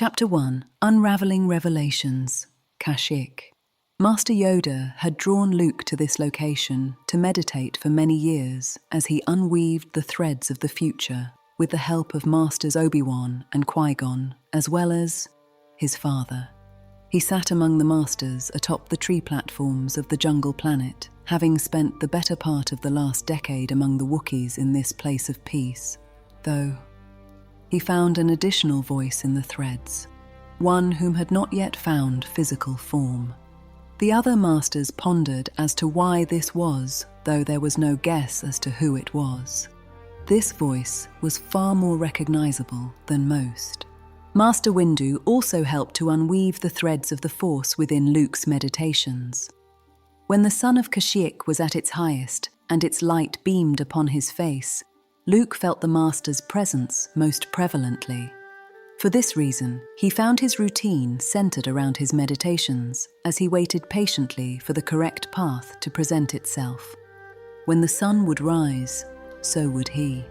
Chapter 1: Unraveling Revelations. Kashyyyk. Master Yoda had drawn Luke to this location to meditate for many years as he unweaved the threads of the future with the help of Masters Obi-Wan and Qui-Gon, as well as his father. He sat among the Masters atop the tree platforms of the jungle planet, having spent the better part of the last decade among the Wookiees in this place of peace, though he found an additional voice in the threads, one whom had not yet found physical form. The other Masters pondered as to why this was, though there was no guess as to who it was. This voice was far more recognizable than most. Master Windu also helped to unweave the threads of the Force within Luke's meditations. When the sun of Kashyyyk was at its highest and its light beamed upon his face, Luke felt the Master's presence most prevalently. For this reason, he found his routine centered around his meditations as he waited patiently for the correct path to present itself. When the sun would rise, so would he.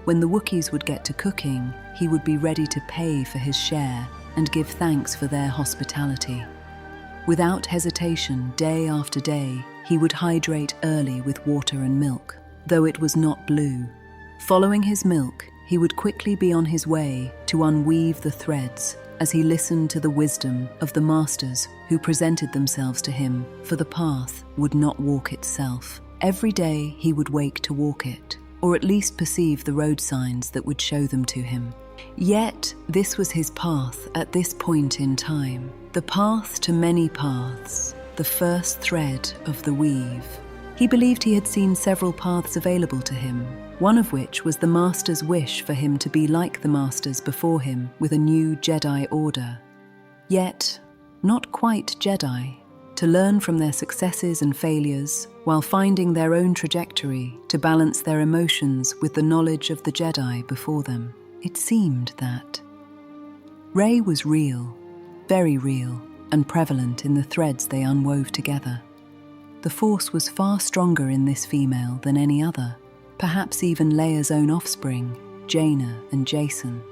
When the Wookiees would get to cooking, he would be ready to pay for his share and give thanks for their hospitality. Without hesitation, day after day, he would hydrate early with water and milk, though it was not blue. Following his milk, he would quickly be on his way to unweave the threads as he listened to the wisdom of the Masters who presented themselves to him, for the path would not walk itself. Every day he would wake to walk it, or at least perceive the road signs that would show them to him. Yet this was his path at this point in time, the path to many paths, the first thread of the weave. He believed he had seen several paths available to him, one of which was the Master's wish for him to be like the Masters before him with a new Jedi Order. Yet, not quite Jedi, to learn from their successes and failures while finding their own trajectory to balance their emotions with the knowledge of the Jedi before them. It seemed that Rey was real, very real, and prevalent in the threads they unwove together. The Force was far stronger in this female than any other, perhaps even Leia's own offspring, Jaina and Jacen.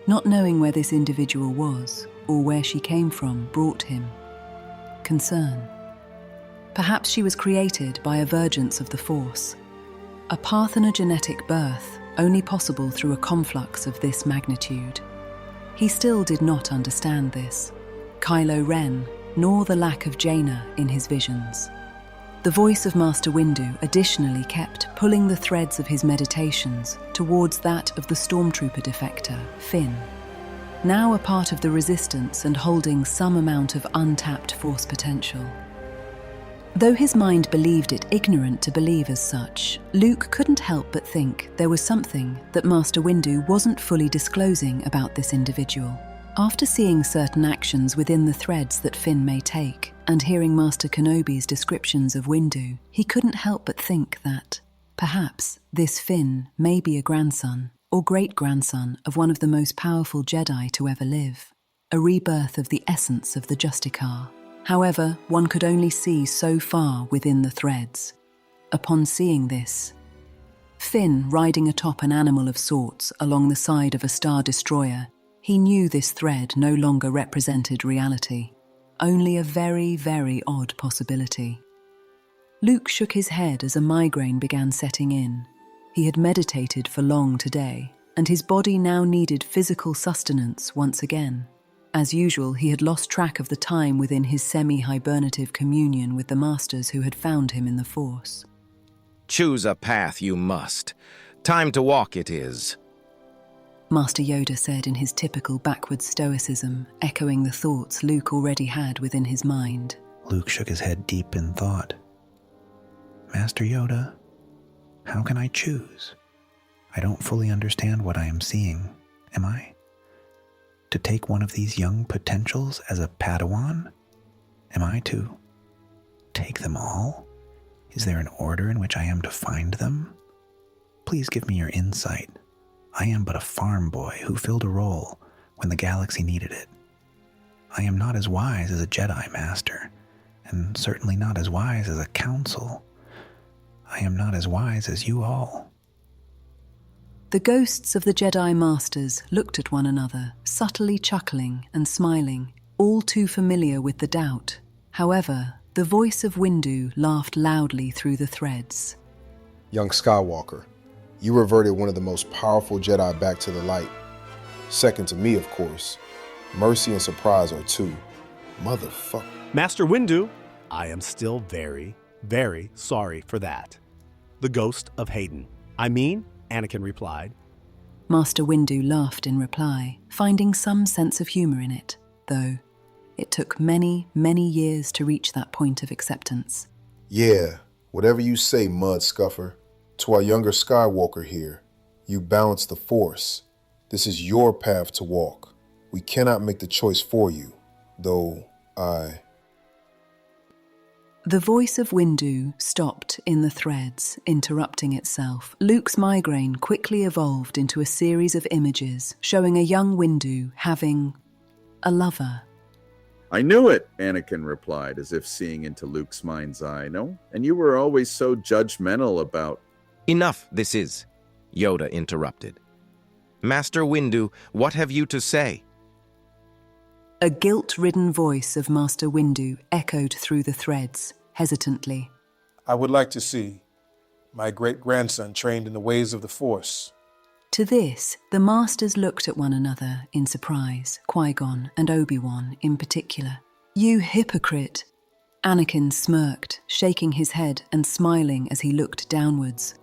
Not knowing where this individual was or where she came from brought him concern. Perhaps she was created by a vergence of the Force, a parthenogenetic birth only possible through a conflux of this magnitude. He still did not understand this, Kylo Ren, nor the lack of Jaina in his visions. The voice of Master Windu additionally kept pulling the threads of his meditations towards that of the stormtrooper defector, Finn, now a part of the Resistance and holding some amount of untapped Force potential. Though his mind believed it ignorant to believe as such, Luke couldn't help but think there was something that Master Windu wasn't fully disclosing about this individual. After seeing certain actions within the threads that Finn may take, and hearing Master Kenobi's descriptions of Windu, he couldn't help but think that perhaps this Finn may be a grandson or great-grandson of one of the most powerful Jedi to ever live, a rebirth of the essence of the Justicar. However, one could only see so far within the threads. Upon seeing this, Finn riding atop an animal of sorts along the side of a Star Destroyer, he knew this thread no longer represented reality, only a very, very odd possibility. Luke shook his head as a migraine began setting in. He had meditated for long today, and his body now needed physical sustenance once again. As usual, he had lost track of the time within his semi-hibernative communion with the Masters who had found him in the Force. Choose a path you must. Time to walk it is. Master Yoda said in his typical backward stoicism, echoing the thoughts Luke already had within his mind. Luke shook his head deep in thought. Master Yoda, how can I choose? I don't fully understand what I am seeing. Am I to take one of these young potentials as a Padawan? Am I to take them all? Is there an order in which I am to find them? Please give me your insight. I am but a farm boy who filled a role when the galaxy needed it. I am not as wise as a Jedi Master, and certainly not as wise as a council. I am not as wise as you all. The ghosts of the Jedi Masters looked at one another, subtly chuckling and smiling, all too familiar with the doubt. However, the voice of Windu laughed loudly through the threads. Young Skywalker, you reverted one of the most powerful Jedi back to the light. Second to me, of course. Mercy and Surprise are two. Motherfucker. Master Windu, I am still very, very sorry for that. The ghost of Hayden. I mean, Anakin replied. Master Windu laughed in reply, finding some sense of humor in it, though it took many, many years to reach that point of acceptance. Yeah, whatever you say, Mud Scuffer. To our younger Skywalker here, you balance the Force. This is your path to walk. We cannot make the choice for you, though The voice of Windu stopped in the threads, interrupting itself. Luke's migraine quickly evolved into a series of images showing a young Windu having a lover. I knew it, Anakin replied, as if seeing into Luke's mind's eye. No, and you were always so judgmental about... Enough this is, Yoda interrupted. Master Windu, what have you to say? A guilt-ridden voice of Master Windu echoed through the threads, hesitantly. I would like to see my great-grandson trained in the ways of the Force. To this, the Masters looked at one another in surprise, Qui-Gon and Obi-Wan in particular. You hypocrite! Anakin smirked, shaking his head and smiling as he looked downwards.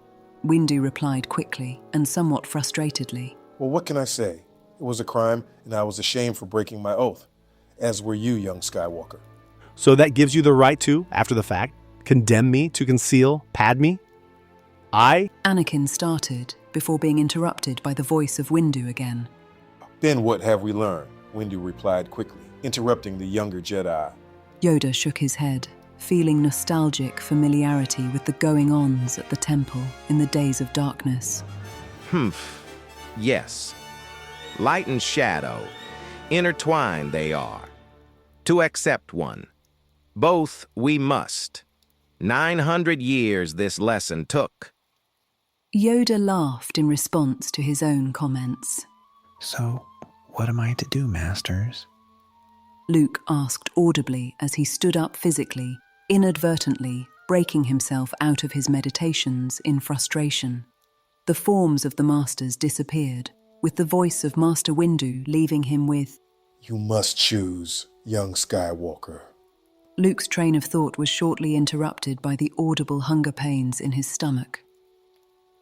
Windu replied quickly and somewhat frustratedly. Well, what can I say? It was a crime, and I was ashamed for breaking my oath, as were you, young Skywalker. So that gives you the right to, after the fact, condemn me to conceal Padme? Anakin started, before being interrupted by the voice of Windu again. Then what have we learned? Windu replied quickly, interrupting the younger Jedi. Yoda shook his head, feeling nostalgic familiarity with the going-ons at the temple in the days of darkness. Yes. Light and shadow, intertwined they are. To accept one. Both we must. 900 years this lesson took. Yoda laughed in response to his own comments. So, what am I to do, Masters? Luke asked audibly as he stood up physically, inadvertently breaking himself out of his meditations in frustration. The forms of the Masters disappeared, with the voice of Master Windu leaving him with, You must choose, young Skywalker. Luke's train of thought was shortly interrupted by the audible hunger pains in his stomach.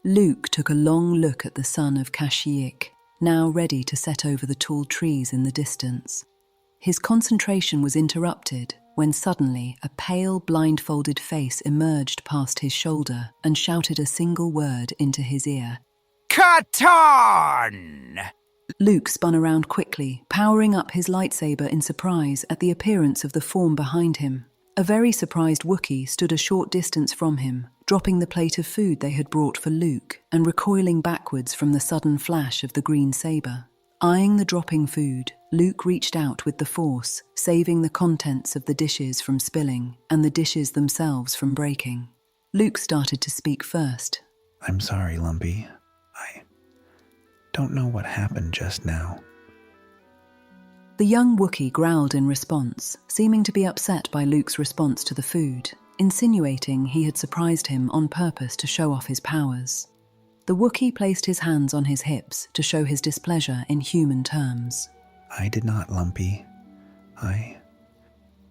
Luke took a long look at the sun of Kashyyyk, now ready to set over the tall trees in the distance. His concentration was interrupted when suddenly a pale, blindfolded face emerged past his shoulder and shouted a single word into his ear. Katarn! Luke spun around quickly, powering up his lightsaber in surprise at the appearance of the form behind him. A very surprised Wookiee stood a short distance from him, dropping the plate of food they had brought for Luke and recoiling backwards from the sudden flash of the green saber. Eyeing the dropping food, Luke reached out with the Force, saving the contents of the dishes from spilling and the dishes themselves from breaking. Luke started to speak first. I'm sorry, Lumpy. I don't know what happened just now. The young Wookiee growled in response, seeming to be upset by Luke's response to the food, insinuating he had surprised him on purpose to show off his powers. The Wookiee placed his hands on his hips to show his displeasure in human terms. I did not, Lumpy.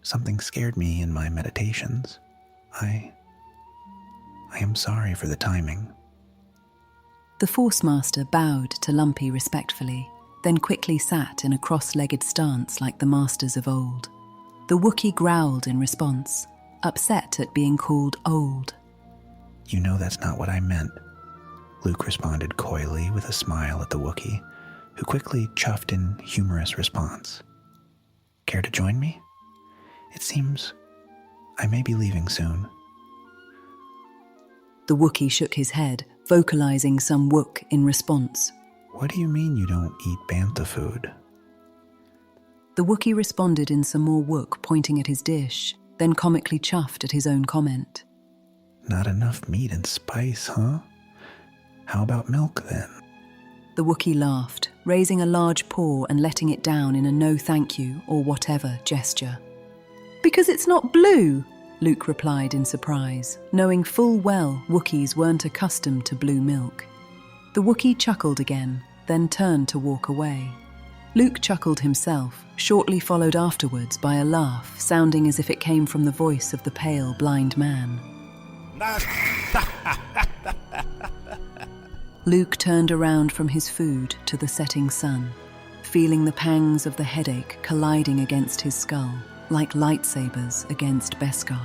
Something scared me in my meditations. I am sorry for the timing. The Force Master bowed to Lumpy respectfully, then quickly sat in a cross-legged stance like the Masters of old. The Wookiee growled in response, upset at being called old. You know that's not what I meant. Luke responded coyly with a smile at the Wookiee, who quickly chuffed in humorous response. Care to join me? It seems I may be leaving soon. The Wookiee shook his head, vocalizing some Wook in response. What do you mean you don't eat bantha food? The Wookiee responded in some more Wook, pointing at his dish, then comically chuffed at his own comment. Not enough meat and spice, huh? How about milk, then? The Wookiee laughed, raising a large paw and letting it down in a no thank you or whatever gesture. "Because it's not blue," Luke replied in surprise, knowing full well Wookiees weren't accustomed to blue milk. The Wookiee chuckled again, then turned to walk away. Luke chuckled himself, shortly followed afterwards by a laugh, sounding as if it came from the voice of the pale, blind man. Luke turned around from his food to the setting sun, feeling the pangs of the headache colliding against his skull, like lightsabers against Beskar.